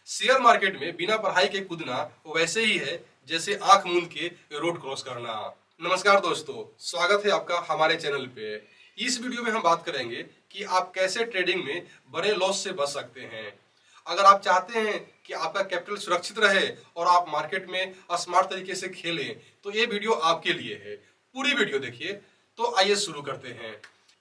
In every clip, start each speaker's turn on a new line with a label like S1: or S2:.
S1: Share market में बिना पढ़ाई के कूदना वैसे ही है जैसे आंख मूंद के रोड क्रॉस करना। नमस्कार दोस्तों, स्वागत है आपका हमारे चैनल पे। इस वीडियो में हम बात करेंगे कि आप कैसे ट्रेडिंग में बड़े लॉस से बच सकते हैं। अगर आप चाहते हैं कि आपका कैपिटल सुरक्षित रहे और आप मार्केट में स्मार्ट तरीके से खेलें, तो ये वीडियो आपके लिए है। पूरी वीडियो देखिए। तो आइए शुरू करते हैं।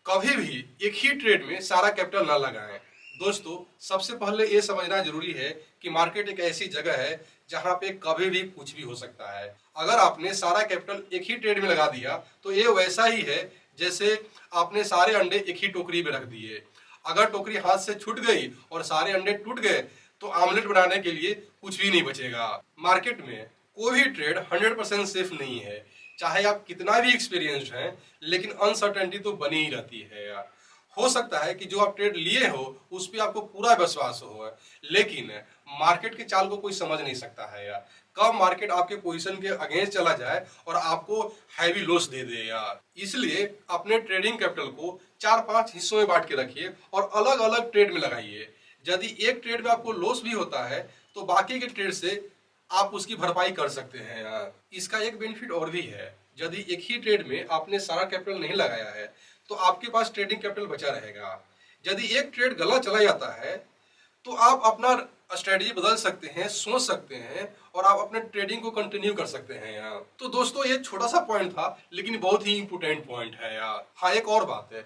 S1: कभी भी एक ही ट्रेड में सारा कैपिटल ना लगाएं। दोस्तों, सबसे पहले ये समझना जरूरी है कि मार्केट एक ऐसी जगह है जहां पे कभी भी कुछ भी हो सकता है। अगर आपने सारा कैपिटल एक ही ट्रेड में लगा दिया तो ये वैसा ही है जैसे आपने सारे अंडे एक ही टोकरी में रख दिए। अगर टोकरी हाथ से छूट गई और सारे अंडे टूट गए तो आमलेट बनाने के लिए कुछ भी नहीं बचेगा। मार्केट में कोई भी ट्रेड 100% सेफ नहीं है। चाहे आप कितना भी एक्सपीरियंस्ड हैं, लेकिन अनसर्टेनिटी तो बनी ही रहती है यार। हो सकता है कि जो आप ट्रेड लिए हो उस पर आपको पूरा विश्वास हो, लेकिन मार्केट के चाल को कोई समझ नहीं सकता है यार। कब मार्केट आपके पोजीशन के अगेंस्ट चला जाए और आपको हैवी लॉस दे दे यार। इसलिए अपने ट्रेडिंग कैपिटल को 4-5 हिस्सों में बांट के रखिए और अलग अलग ट्रेड में लगाइए। यदि एक ट्रेड में आपको लॉस भी होता है तो बाकी के ट्रेड से आप उसकी भरपाई कर सकते हैं यार। इसका एक बेनिफिट और भी है, यदि एक ही ट्रेड में आपने सारा कैपिटल नहीं लगाया है तो आपके पास ट्रेडिंग कैपिटल बचा रहेगा। यदि एक ट्रेड गलत चला जाता है तो आप अपना स्ट्रेटजी बदल सकते हैं, सोच सकते हैं और आप अपने ट्रेडिंग को कंटिन्यू कर सकते हैं यार। तो दोस्तों, ये छोटा सा पॉइंट था लेकिन बहुत ही इंपोर्टेंट पॉइंट है यार। हाँ, एक और बात है,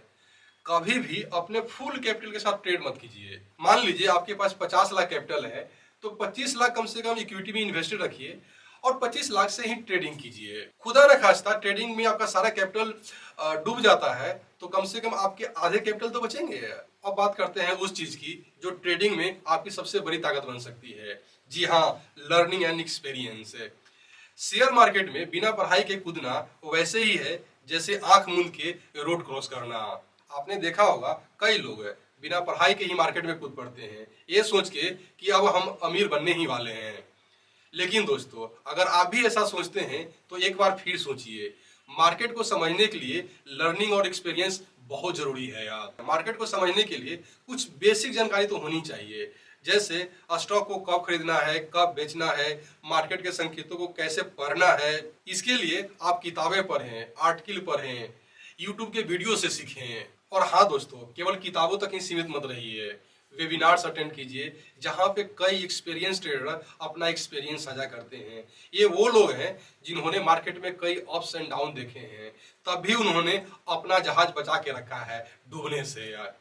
S1: कभी भी अपने फुल कैपिटल के साथ ट्रेड मत कीजिए। मान लीजिए आपके पास 50 लाख कैपिटल है तो 25 लाख कम से कम इक्विटी में इन्वेस्टेड रखिए और 25 लाख से ही ट्रेडिंग कीजिए। खुदा न खास्ता ट्रेडिंग में आपका सारा कैपिटल डूब जाता है तो कम से कम आपके आधे कैपिटल तो बचेंगे। अब बात करते हैं उस चीज की जो ट्रेडिंग में आपकी सबसे बड़ी ताकत बन सकती है। जी हाँ, learning and experience. Share market में बिना पढ़ाई के कूदना वैसे ही है जैसे आंख मूंद के रोड क्रॉस करना। आपने देखा होगा कई लोग बिना पढ़ाई के ही मार्केट में कूद पड़ते हैं, ये सोच के कि अब हम अमीर बनने ही वाले हैं। लेकिन दोस्तों, अगर आप भी ऐसा सोचते हैं तो एक बार फिर सोचिए। मार्केट को समझने के लिए लर्निंग और एक्सपीरियंस बहुत जरूरी है यार। मार्केट को समझने के लिए कुछ बेसिक जानकारी तो होनी चाहिए, जैसे स्टॉक को कब खरीदना है, कब बेचना है, मार्केट के संकेतों को कैसे पढ़ना है। इसके लिए आप किताबें पढ़ें, आर्टिकल पढ़ें, यूट्यूब के वीडियो से सीखें। और हाँ दोस्तों, केवल किताबों तक ही सीमित मत रहिए, वेबिनार्स अटेंड कीजिए जहां पे कई एक्सपीरियंस ट्रेडर अपना एक्सपीरियंस साझा करते हैं। ये वो लोग हैं जिन्होंने मार्केट में कई अप्स एंड डाउन देखे हैं, तब भी उन्होंने अपना जहाज बचा के रखा है डूबने से यार।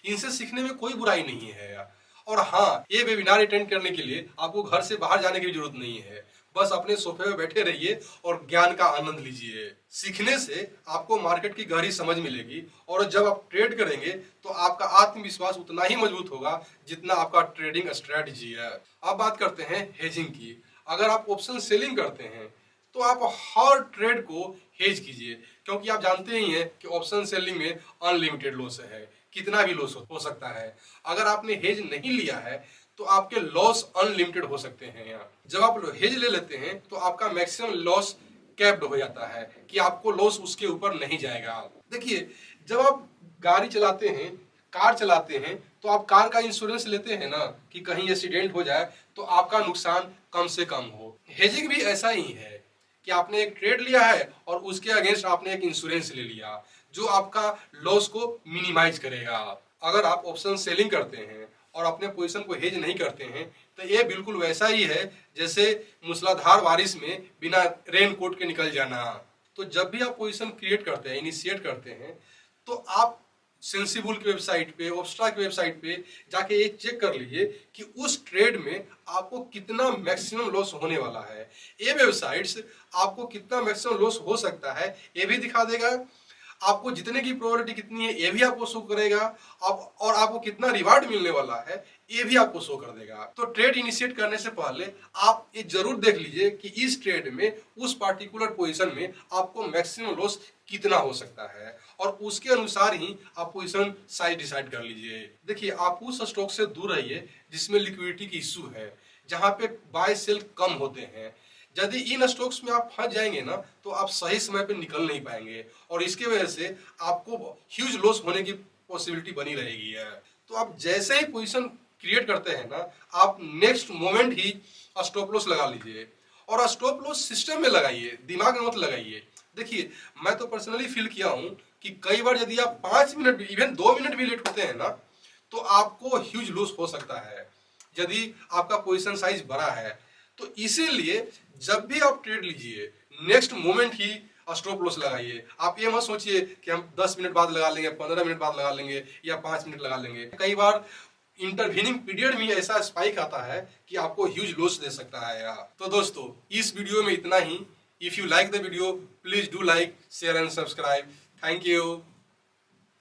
S1: इनसे सीखने में कोई बुराई नहीं है यार। और हाँ, ये वेबिनार अटेंड करने के लिए आपको घर से बाहर जाने की जरूरत नहीं है। बस अपने सोफे में बैठे रहिए और ज्ञान का आनंद लीजिए। सीखने से आपको मार्केट की गहरी समझ मिलेगी और जब आप ट्रेड करेंगे तो आपका आत्मविश्वास उतना ही मजबूत होगा जितना आपका ट्रेडिंग स्ट्रेटजी है। अब बात करते हैं हेजिंग की। अगर आप ऑप्शन सेलिंग करते हैं तो आप हर ट्रेड को हेज कीजिए, क्योंकि आप जानते ही हैं कि ऑप्शन सेलिंग में अनलिमिटेड लॉस है, कितना भी लॉस हो सकता है। अगर आपने हेज नहीं लिया है तो आपके लॉस अनलिमिटेड हो सकते हैं यार। जब आप हेज ले लेते हैं तो आपका मैक्सिमम लॉस कैप्ड हो जाता है कि आपको लॉस उसके ऊपर नहीं जाएगा। देखिए, जब आप गाड़ी चलाते हैं, कार चलाते हैं, तो आप कार का इंश्योरेंस लेते हैं ना कि कहीं एक्सीडेंट हो जाए तो आपका नुकसान कम से कम हो। हेजिंग भी ऐसा ही है कि आपने एक ट्रेड लिया है और उसके अगेंस्ट आपने एक इंश्योरेंस ले लिया जो आपका लॉस को मिनिमाइज करेगा। अगर आप ऑप्शन सेलिंग करते हैं और अपने पोजीशन को हेज नहीं करते हैं तो ये बिल्कुल वैसा ही है जैसे मूसलाधार बारिश में बिना रेन कोट के निकल जाना। तो जब भी आप पोजीशन क्रिएट करते हैं, इनिशिएट करते हैं, तो आप सेंसिबल की वेबसाइट पे, ऑब्स्ट्रा की वेबसाइट पे जाके ये चेक कर लीजिए कि उस ट्रेड में आपको कितना मैक्सिमम लॉस होने वाला है। ये वेबसाइट्स आपको कितना मैक्सिमम लॉस हो सकता है ये भी दिखा देगा, आपको जितने की प्रोबेबिलिटी कितनी है ये भी आपको शो करेगा, और आपको कितना रिवार्ड मिलने वाला है ये भी आपको शो कर देगा। तो ट्रेड इनिशिएट करने से पहले आप ये जरूर देख लीजिए कि इस ट्रेड में, उस पार्टिकुलर पोजीशन में आपको मैक्सिमम लॉस कितना हो सकता है और उसके अनुसार ही आप पोजीशन साइज डिसाइड कर लीजिए। देखिए, आप उस स्टॉक से दूर रहिए जिसमें लिक्विडिटी की इश्यू है, जहां पे बाय सेल कम होते हैं। यदि इन स्टॉक्स में आप फंस जाएंगे ना तो आप सही समय पे निकल नहीं पाएंगे और इसके वजह से आपको ह्यूज लॉस होने की पॉसिबिलिटी बनी रहेगी है। तो आप जैसे ही पोजीशन क्रिएट करते हैं ना, आप नेक्स्ट मोमेंट ही स्टॉप लॉस लगा लीजिए। और स्टॉप लॉस सिस्टम में लगाइए, दिमाग में मत लगाइए। देखिए, मैं तो पर्सनली फील किया हूं कि कई बार यदि आप 5 मिनट इवन 2 मिनट भी लेट होते हैं ना, तो आपको ह्यूज लॉस हो सकता है यदि आपका पोजीशन साइज बड़ा है। तो इसीलिए जब भी आप ट्रेड लीजिए, नेक्स्ट मोमेंट ही स्टॉप लॉस लगाइए। आप ये मत सोचिए कि हम 10 मिनट बाद लगा लेंगे, 15 मिनट बाद लगा लेंगे या 5 मिनट लगा लेंगे। कई बार इंटरवीनिंग पीरियड में ऐसा स्पाइक आता है कि आपको ह्यूज लॉस दे सकता है यार। तो दोस्तों, इस वीडियो में इतना ही। If you like the video, please do like, share and subscribe. Thank you.